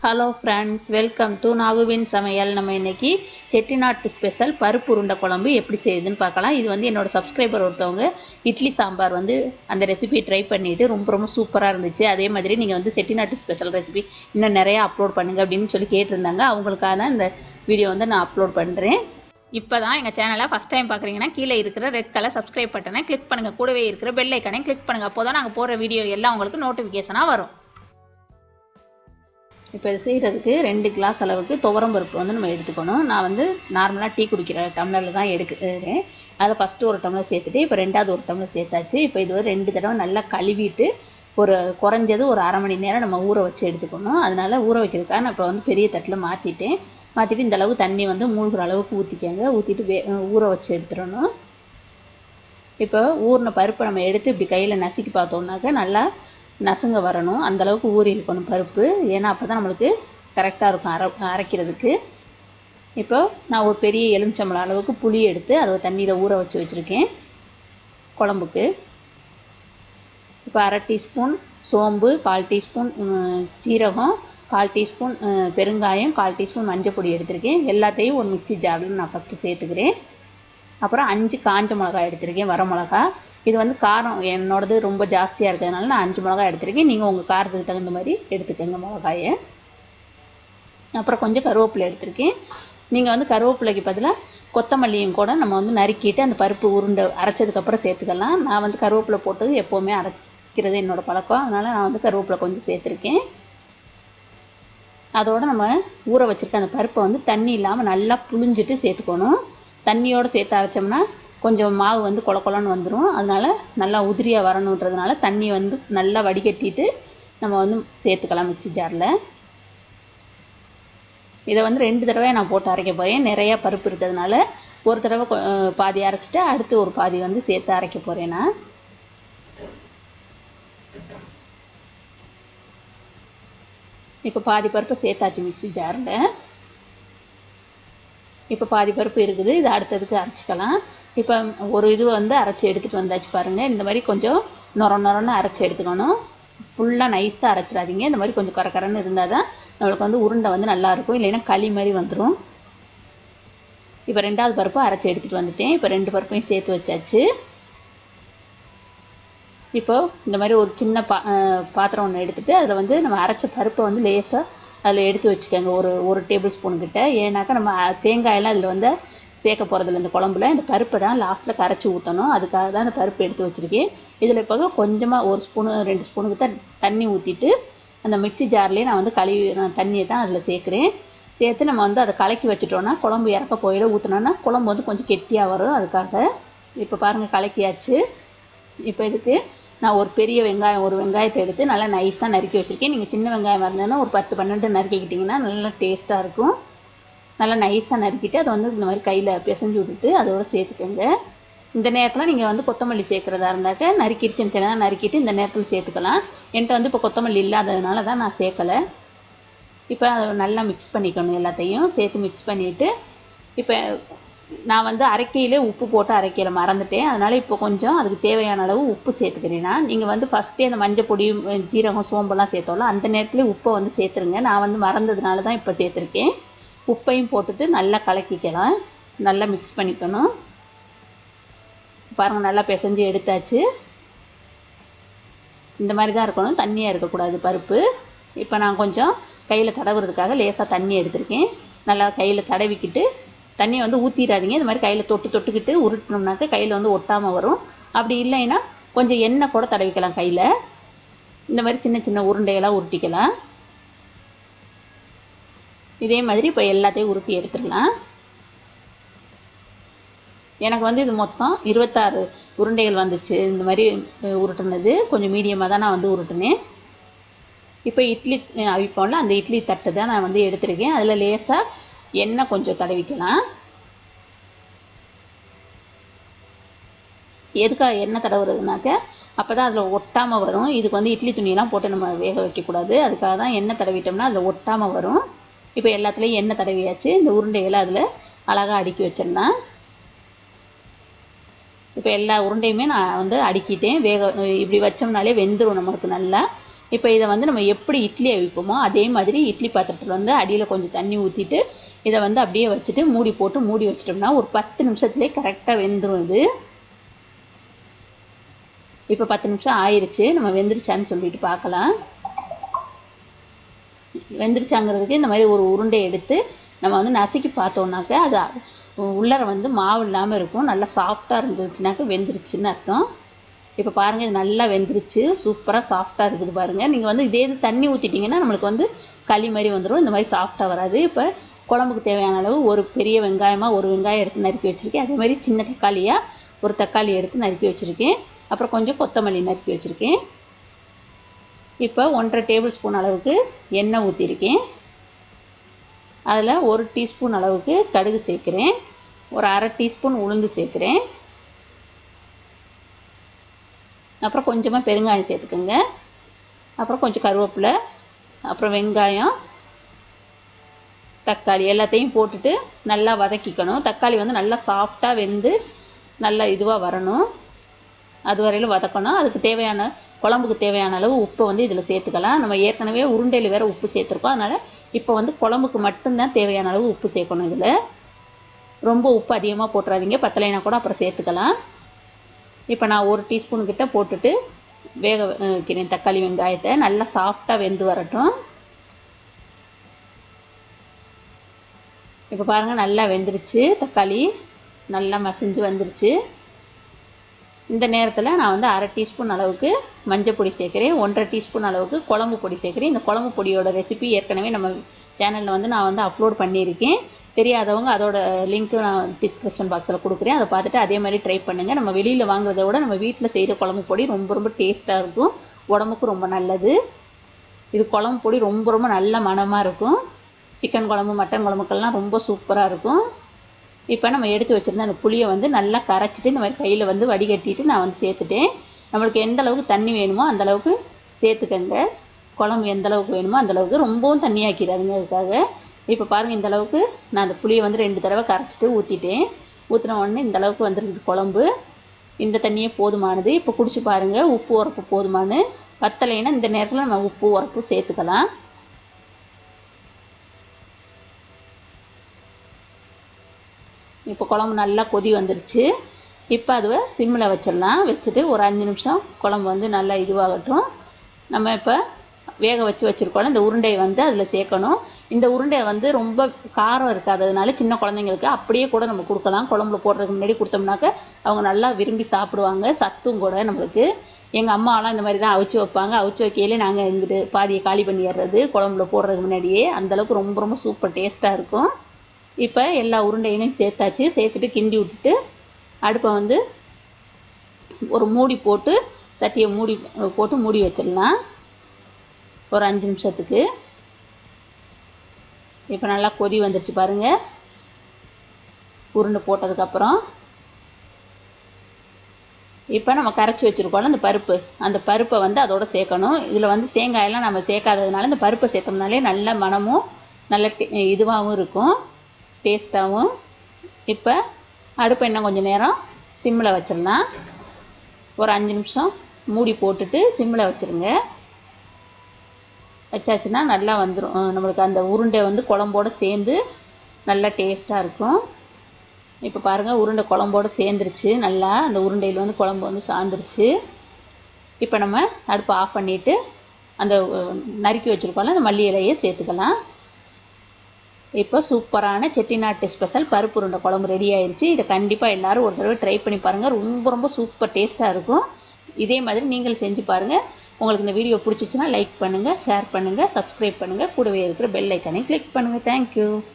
Hello friends, welcome to நாகுவின் சமையல். நம்ம இன்றைக்கி செட்டிநாட் ஸ்பெஷல் பருப்பு உருண்டை குழம்பு எப்படி செய்யுதுன்னு பார்க்கலாம். இது வந்து என்னோடய சப்ஸ்கிரைபர் ஒருத்தவங்க இட்லி சாம்பார் வந்து அந்த ரெசிபி ட்ரை பண்ணிவிட்டு ரொம்ப சூப்பராக இருந்துச்சு. அதே மாதிரி நீங்கள் வந்து செட்டிநாட் ஸ்பெஷல் ரெசிபி இன்னும் நிறையா அப்லோட் பண்ணுங்கள் அப்படின்னு சொல்லி கேட்டிருந்தாங்க. அவங்களுக்கான இந்த வீடியோ வந்து நான் அப்லோட் பண்ணுறேன். இப்போ தான் எங்கள் சேனலை ஃபஸ்ட் டைம் பார்க்குறீங்கன்னா கீழே இருக்கிற ரெட் கலர் சப்ஸ்கிரைப் பட்டனை கிளிக் பண்ணுங்கள். கூடவே இருக்கிற பெல் ஐக்கானையும் கிளிக் பண்ணுங்கள். அப்போ தான் நாங்கள் போடுற வீடியோ எல்லாம் உங்களுக்கு நோட்டிஃபிகேஷனாக வரும். இப்போ இது செய்கிறதுக்கு 2 கிளாஸ் அளவுக்கு துவரம் பருப்பு வந்து நம்ம எடுத்துக்கணும். நான் வந்து நார்மலாக டீ குடிக்கிற டம்ளரில் தான் எடுக்கிறேன். அதை ஃபஸ்ட்டு ஒரு டம்ளர் சேர்த்துட்டு இப்போ ரெண்டாவது ஒரு டம்ளர் சேர்த்தாச்சு. இப்போ இது ஒரு 2 தடவை நல்லா கழுவிட்டு குறைஞ்சது ஒரு அரை மணி நேரம் நம்ம ஊற வச்சு எடுத்துக்கணும். அதனால் ஊற வைக்கிறதுக்காக நான் இப்போ வந்து பெரிய தட்டில் மாற்றிட்டு இந்த அளவு தண்ணி வந்து மூழ்கிற அளவுக்கு ஊற்றிக்கங்க. ஊற்றிட்டு ஊற வச்சு எடுத்துடணும். இப்போ ஊறின பருப்பை நம்ம எடுத்து இப்படி கையில் நசுக்கி பார்த்தோம்னாக்க நல்லா நசுங்க வரணும். அந்தளவுக்கு ஊறி இருக்கணும் பருப்பு. ஏன்னா அப்போ தான் நம்மளுக்கு கரெக்டாக இருக்கும் அரைக்கிறதுக்கு. இப்போ நான் ஒரு பெரிய எலுமிச்சம்பழம் அளவுக்கு புளி எடுத்து அதை தண்ணியில் ஊற வச்சுருக்கேன் குழம்புக்கு. இப்போ அரை டீஸ்பூன் சோம்பு, 1/4 டீஸ்பூன் சீரகம், 1/4 டீஸ்பூன் பெருங்காயம், 1/4 டீஸ்பூன் மஞ்சள் பொடி எடுத்திருக்கேன். எல்லாத்தையும் ஒரு மிக்சி ஜாரில் நான் ஃபஸ்ட்டு சேர்த்துக்கிறேன். அப்புறம் 5 காஞ்ச மிளகா எடுத்திருக்கேன், வர மிளகா. இது வந்து காரம் என்னோடது ரொம்ப ஜாஸ்தியாக இருக்கிறதுனால நான் 5 மிளகா எடுத்திருக்கேன். நீங்கள் உங்கள் காரத்துக்கு தகுந்த மாதிரி எடுத்துக்கோங்க மிளகாயை. அப்புறம் கொஞ்சம் கருவேப்பிலை எடுத்திருக்கேன். நீங்கள் வந்து கருவேப்பிலைக்கு பதிலாக கொத்தமல்லியும் கூட நம்ம வந்து நறுக்கிட்டு அந்த பருப்பு உருண்டை அரைச்சதுக்கப்புறம் சேர்த்துக்கலாம். நான் வந்து கருவேப்பிலை போட்டு எப்போவுமே அரைக்கிறது என்னோடய பழக்கம். அதனால் நான் வந்து கருவேப்பிலை கொஞ்சம் சேர்த்துருக்கேன். அதோடு நம்ம ஊற வச்சுருக்க அந்த பருப்பை வந்து தண்ணி இல்லாமல் நல்லா புழிஞ்சிட்டு சேர்த்துக்கணும். தண்ணியோடு சேர்த்து அரைச்சோம்னா கொஞ்சம் மாவு வந்து கொலன்னு வந்துடும். அதனால் நல்லா உதிரியாக வரணுன்றதுனால தண்ணி வந்து நல்லா வடிகட்டிட்டு நம்ம வந்து சேர்த்துக்கலாம் மிக்சி ஜாரில். இதை வந்து 2 தடவை நான் போட்டு அரைக்க போகிறேன். நிறையா பருப்பு இருக்கிறதுனால ஒரு தடவை பாதி அரைச்சிட்டு அடுத்து ஒரு பாதி வந்து சேர்த்து அரைக்க போகிறேன் நான். இப்போ பாதி பருப்பை சேர்த்தாச்சு மிக்சி ஜாரில். இப்போ பாதி பருப்பு இருக்குது. இது அடுத்ததுக்கு அரைச்சிக்கலாம். இப்போ ஒரு இது வந்து அரைச்சி எடுத்துகிட்டு வந்தாச்சு பாருங்கள். இந்த மாதிரி கொஞ்சம் நொரன்னு அரைச்சி எடுத்துக்கணும். ஃபுல்லாக நைஸாக அரைச்சிடாதீங்க. இந்த மாதிரி கொஞ்சம் கரன்னு இருந்தால் தான் நம்மளுக்கு வந்து உருண்டை வந்து நல்லாயிருக்கும். இல்லைன்னா களி மாதிரி வந்துடும். இப்போ 2வது பருப்பு அரைச்சி எடுத்துகிட்டு வந்துட்டேன். இப்போ 2 பருப்பையும் சேர்த்து வச்சாச்சு. இப்போது இந்த மாதிரி ஒரு சின்ன பாத்திரம் ஒன்று எடுத்துகிட்டு அதில் வந்து நம்ம அரைச்ச பருப்பை வந்து லேசாக அதில் எடுத்து வச்சுக்கோங்க. ஒரு டேபிள் ஸ்பூன் கிட்ட. ஏன்னாக்கா நம்ம தேங்காயெல்லாம் அதில் வந்து சேர்க்க போகிறதில்ல இந்த குழம்புல. இந்த பருப்பை தான் லாஸ்ட்டில் கரைச்சி ஊற்றணும். அதுக்காக தான் அந்த பருப்பு எடுத்து வச்சுருக்கேன். இதில் இப்போ கொஞ்சமாக 1 ஸ்பூனு 2 ஸ்பூனுக்கு தான் தண்ணி ஊற்றிட்டு அந்த மிக்சி ஜார்லேயே நான் வந்து நான் தண்ணியை தான் அதில் சேர்க்குறேன். சேர்த்து நம்ம வந்து அதை கலக்கி வச்சுட்டோன்னா குழம்பு இறக்க போயில ஊற்றினோன்னா குழம்பு வந்து கொஞ்சம் கெட்டியாக வரும். அதுக்காக இப்போ பாருங்கள் கலக்கியாச்சு. இப்போ இதுக்கு நான் ஒரு பெரிய வெங்காயம் ஒரு வெங்காயத்தை எடுத்து நல்லா நைஸாக நறுக்கி வச்சுருக்கேன். நீங்கள் சின்ன வெங்காயம் இருந்ததுன்னா ஒரு 10-12 நறுக்கிக்கிட்டிங்கன்னா நல்லா டேஸ்ட்டாக இருக்கும். நல்லா நைஸாக நறுக்கிட்டு அதை வந்து இந்த மாதிரி கையில் பிசைஞ்சு விட்டுட்டு அதோடு சேர்த்துக்கோங்க. இந்த நேரத்தில் நீங்கள் வந்து கொத்தமல்லி சேர்க்குறதா இருந்தாக்க நறுக்கிட்டு சின்ன நறுக்கிட்டு இந்த நேரத்தில் சேர்த்துக்கலாம். என்கிட்ட வந்து இப்போ கொத்தமல்லி இல்லாததுனால தான் நான் சேர்க்கலை. இப்போ அதை நல்லா மிக்ஸ் பண்ணிக்கணும். எல்லாத்தையும் சேர்த்து மிக்ஸ் பண்ணிவிட்டு இப்போ நான் வந்து அரைக்கையிலே உப்பு போட்டு அரைக்கையில் மறந்துட்டேன். அதனால் இப்போ கொஞ்சம் அதுக்கு தேவையான அளவு உப்பு சேர்த்துக்கிறேன்னா, நீங்கள் வந்து ஃபஸ்ட்டே அந்த மஞ்சள் பொடி, ஜீரகம், சோம்பெல்லாம் சேர்த்தோம்ல அந்த நேரத்துலேயே உப்பை வந்து சேர்த்துருங்க. நான் வந்து மறந்ததுனால தான் இப்போ சேர்த்துருக்கேன். உப்பையும் போட்டுட்டு நல்லா கலக்கிக்கலாம். நல்லா மிக்ஸ் பண்ணிக்கணும். பாருங்கள் நல்லா பிசைஞ்சு எடுத்தாச்சு. இந்த மாதிரி தான் இருக்கணும், தண்ணியாக இருக்கக்கூடாது பருப்பு. இப்போ நான் கொஞ்சம் கையில் தடவுறதுக்காக லேசாக தண்ணி எடுத்திருக்கேன். நல்லா கையில் தடவிக்கிட்டு தண்ணியை வந்து ஊற்றிடாதீங்க. இந்த மாதிரி கையில் தொட்டுக்கிட்டு உருட்டினோம்னாக்க கையில் வந்து ஒட்டாமல் வரும். அப்படி இல்லைன்னா கொஞ்சம் எண்ணெய் கூட தடவிக்கலாம் கையில். இந்த மாதிரி சின்ன உருண்டையெல்லாம் உருட்டிக்கலாம். இதே மாதிரி இப்போ எல்லாத்தையும் உருட்டி எடுத்துடலாம். எனக்கு வந்து இது மொத்தம் 26 உருண்டைகள் வந்துச்சு. இந்த மாதிரி உருட்டுனது கொஞ்சம் மீடியமாக தான் நான் வந்து உருட்டினேன். இப்போ இட்லி அவிப்போம்ல அந்த இட்லி தட்டு தான் நான் வந்து எடுத்திருக்கேன். அதில் லேசாக எண்ணெய் கொஞ்சம் தடவிக்கலாம். எதுக்காக எண்ணெய் தடவுறதுனாக்க அப்போ தான் அதில் ஒட்டாமல் வரும். இதுக்கு வந்து இட்லி துணியெல்லாம் போட்டு நம்ம வேக வைக்கக்கூடாது. அதுக்காக தான் எண்ணெய் தடவிட்டோம்னா அதில் ஒட்டாமல் வரும். இப்போ எல்லாத்துலேயும் எண்ணெய் தடவியாச்சு. இந்த உருண்டையெல்லாம் அதில் அழகாக அடுக்கி வச்சிடலாம். இப்போ எல்லா உருண்டையுமே நான் வந்து அடுக்கிட்டேன். இப்படி வச்சோம்னாலே வெந்துடும் நம்மளுக்கு நல்லா. இப்போ இதை வந்து நம்ம எப்படி இட்லி அவிப்போமோ அதே மாதிரி இட்லி பாத்திரத்தில் வந்து அடியில் கொஞ்சம் தண்ணி ஊற்றிட்டு இதை வந்து அப்படியே வச்சுட்டு மூடி போட்டு மூடி வச்சிட்டோம்னா ஒரு 10 நிமிஷத்துலேயே கரெக்டாக வெந்துடும் இது. இப்போ 10 நிமிஷம் ஆயிடுச்சு. நம்ம வெந்துருச்சான்னு சொல்லிட்டு பார்க்கலாம். வெந்துருச்சாங்கிறதுக்கு இந்த மாதிரி ஒரு உருண்டை எடுத்து நம்ம வந்து நசுக்கி பார்த்தோம்னாக்க அது உள்ளர வந்து மாவு இல்லாமல் இருக்கும். நல்லா சாஃப்டாக இருந்துச்சுனாக்க வெந்துருச்சுன்னு அர்த்தம். இப்போ பாருங்கள், இது நல்லா வெந்துருச்சு. சூப்பராக சாஃப்டாக இருக்குது பாருங்கள். நீங்கள் வந்து இதே இது தண்ணி ஊற்றிட்டிங்கன்னா நம்மளுக்கு வந்து களி மாதிரி வந்துடும். இந்த மாதிரி சாஃப்டாக வராது. இப்போ குழம்புக்கு தேவையான அளவு ஒரு பெரிய வெங்காயமாக ஒரு வெங்காயம் எடுத்து நறுக்கி வச்சுருக்கேன். அதே மாதிரி சின்ன தக்காளியாக ஒரு தக்காளி எடுத்து நறுக்கி வச்சுருக்கேன். அப்புறம் கொஞ்சம் கொத்தமல்லி நறுக்கி வச்சுருக்கேன். இப்போ 1½ டேபிள் ஸ்பூன் அளவுக்கு எண்ணெய் ஊற்றிருக்கேன். அதில் 1 டீஸ்பூன் அளவுக்கு கடுகு சேர்க்குறேன். ஒரு அரை டீஸ்பூன் உளுந்து சேர்க்குறேன். அப்புறம் கொஞ்சமாக பெருங்காயம் சேர்த்துக்கோங்க. அப்புறம் கொஞ்சம் கருவேப்பிலை, அப்புறம் வெங்காயம், தக்காளி எல்லாத்தையும் போட்டுட்டு நல்லா வதக்கிக்கணும். தக்காளி வந்து நல்லா சாஃப்டாக வெந்து நல்லா இதுவாக வரணும். அது வரையிலும் வதக்கணும். அதுக்கு தேவையான குழம்புக்கு தேவையான அளவு உப்பை வந்து இதில் சேர்த்துக்கலாம். நம்ம ஏற்கனவே உருண்டையில் வேறு உப்பு சேர்த்துருக்கோம். அதனால் இப்போ வந்து குழம்புக்கு மட்டும்தான் தேவையான அளவு உப்பு சேர்க்கணும். இதில் ரொம்ப உப்பு அதிகமாக போட்டுறாதீங்க. பத்தலைனா கூட அப்புறம் சேர்த்துக்கலாம். இப்போ நான் 1 டீஸ்பூன் கிட்ட போட்டுட்டு வேக வைக்கிறேன். தக்காளி வெங்காயத்தை நல்லா சாஃப்டாக வெந்து வரட்டும். இப்போ பாருங்கள், நல்லா வெந்துருச்சு. தக்காளி நல்லா மசிஞ்சு வந்துருச்சு. இந்த நேரத்தில் நான் வந்து அரை டீஸ்பூன் அளவுக்கு மஞ்சள் பொடி சேர்க்குறேன். 1½ டீஸ்பூன் அளவுக்கு குழம்பு பொடி சேர்க்குறேன். இந்த குழம்பு பொடியோட ரெசிபி ஏற்கனவே நம்ம சேனலில் வந்து நான் வந்து அப்லோட் பண்ணியிருக்கேன். தெரியாதவங்க அதோட லிங்க்கு நான் டிஸ்கிரிப்ஷன் பாக்ஸில் கொடுக்குறேன். அதை பார்த்துட்டு அதே மாதிரி ட்ரை பண்ணுங்கள். நம்ம வெளியில் வாங்குறத விட நம்ம வீட்டில் செய்கிற குழம்பு பொடி ரொம்ப ரொம்ப டேஸ்ட்டாக இருக்கும். உடம்புக்கும் ரொம்ப நல்லது. இது குழம்பு பொடி ரொம்ப ரொம்ப நல்ல மணமாக இருக்கும். சிக்கன் குழம்பு, மட்டன் குழம்புக்கெல்லாம் ரொம்ப சூப்பராக இருக்கும். இப்போ நம்ம எடுத்து வச்சுருந்த அந்த புளியை வந்து நல்லா கரைச்சிட்டு இந்த மாதிரி கையில் வந்து வடிகட்டிட்டு நான் வந்து சேர்த்துட்டேன். நம்மளுக்கு எந்த அளவுக்கு தண்ணி வேணுமோ அந்த அளவுக்கு சேர்த்துக்கங்க. குழம்பு எந்த அளவுக்கு வேணுமோ அந்தளவுக்கு, ரொம்பவும் தண்ணியாக்கிறாதுங்க அதுக்காக. இப்போ பாருங்கள், இந்த அளவுக்கு நான் அந்த புளியை வந்து 2 தடவை கரைச்சிட்டு ஊற்றிட்டேன். ஊற்றின உடனே இந்த அளவுக்கு வந்துருக்கு குழம்பு. இந்த தண்ணியே போதுமானது. இப்போ குடிச்சு பாருங்கள், உப்பு உரப்பு போதுமானு. பத்தலைன்னா இந்த நேரத்தில் நம்ம உப்பு உரப்பு சேர்த்துக்கலாம். இப்போ குழம்பு நல்லா கொதி வந்துருச்சு. இப்போ அதுவை சிம்மில் வச்சிடலாம். வச்சுட்டு ஒரு 5 நிமிஷம் குழம்பு வந்து நல்லா இதுவாகட்டும். நம்ம இப்போ வேக வச்சுருக்கோம். இந்த உருண்டையை வந்து அதில் சேர்க்கணும். இந்த உருண்டை வந்து ரொம்ப காரம் இருக்காததுனால சின்ன குழந்தைங்களுக்கு அப்படியே கூட நம்ம கொடுக்கலாம். குழம்புல போடுறதுக்கு முன்னாடி கொடுத்தோம்னாக்க அவங்க நல்லா விரும்பி சாப்பிடுவாங்க. சத்தும் கூட நம்மளுக்கு. எங்கள் அம்மாவெல்லாம் இந்த மாதிரி தான் அவிச்சு வைப்பாங்க. அவிச்சு வைக்கையிலே நாங்கள் இங்கிட்டு பாதியை காலி பண்ணிடுறது குழம்புல போடுறதுக்கு முன்னாடியே. அந்தளவுக்கு ரொம்ப ரொம்ப சூப்பர் டேஸ்ட்டாக இருக்கும். இப்போ எல்லா உருண்டையிலையும் சேர்த்தாச்சு. சேர்த்துட்டு கிண்டி விட்டுட்டு அடுப்பை வந்து ஒரு மூடி போட்டு சட்டியை மூடி வச்சிடலாம் ஒரு 5 நிமிஷத்துக்கு. இப்போ நல்லா கொதி வந்துருச்சு பாருங்கள். உருண்டை போட்டதுக்கப்புறம் இப்போ நம்ம கரைச்சி வச்சுருக்கோம்ல அந்த பருப்பை வந்து அதோட சேர்க்கணும். இதில் வந்து தேங்காயெல்லாம் நம்ம சேர்க்காததுனால இந்த பருப்பை சேர்த்தோம்னாலே நல்ல மணமும் நல்ல இதுவாகவும் இருக்கும், டேஸ்ட்டாகவும். இப்போ அடுப்பை இன்னும் கொஞ்சம் நேரம் சிம்மில் வச்சிடலாம். ஒரு 5 நிமிஷம் மூடி போட்டுட்டு சிம்மில் வச்சுருங்க. வச்சாச்சுன்னா நல்லா வந்துடும். நம்மளுக்கு அந்த உருண்டை வந்து குழம்போடு சேர்ந்து நல்லா டேஸ்ட்டாக இருக்கும். இப்போ பாருங்கள், உருண்டை குழம்போடு சேர்ந்துருச்சு. நல்லா அந்த உருண்டையில் வந்து குழம்பு வந்து சார்ந்துருச்சு. இப்போ நம்ம அடுப்பை ஆஃப் பண்ணிவிட்டு அந்த நறுக்கி வச்சுருக்கோம்ல அந்த மல்லி இலையை சேர்த்துக்கலாம். இப்போ சூப்பரான செட்டிநாட்டு ஸ்பெஷல் பருப்பு உருண்டை குழம்பு ரெடி ஆயிடுச்சு. இதை கண்டிப்பாக எல்லோரும் ஒரு தடவை ட்ரை பண்ணி பாருங்கள். ரொம்ப ரொம்ப சூப்பர் டேஸ்ட்டாக இருக்கும். இதே மாதிரி நீங்கள் செஞ்சு பாருங்கள். உங்களுக்கு இந்த வீடியோ பிடிச்சிச்சின்னா லைக் பண்ணுங்கள், ஷேர் பண்ணுங்கள், சப்ஸ்கிரைப் பண்ணுங்கள். கூடவே இருக்கிற பெல் ஐக்கானை கிளிக் பண்ணுங்கள். தேங்க்யூ.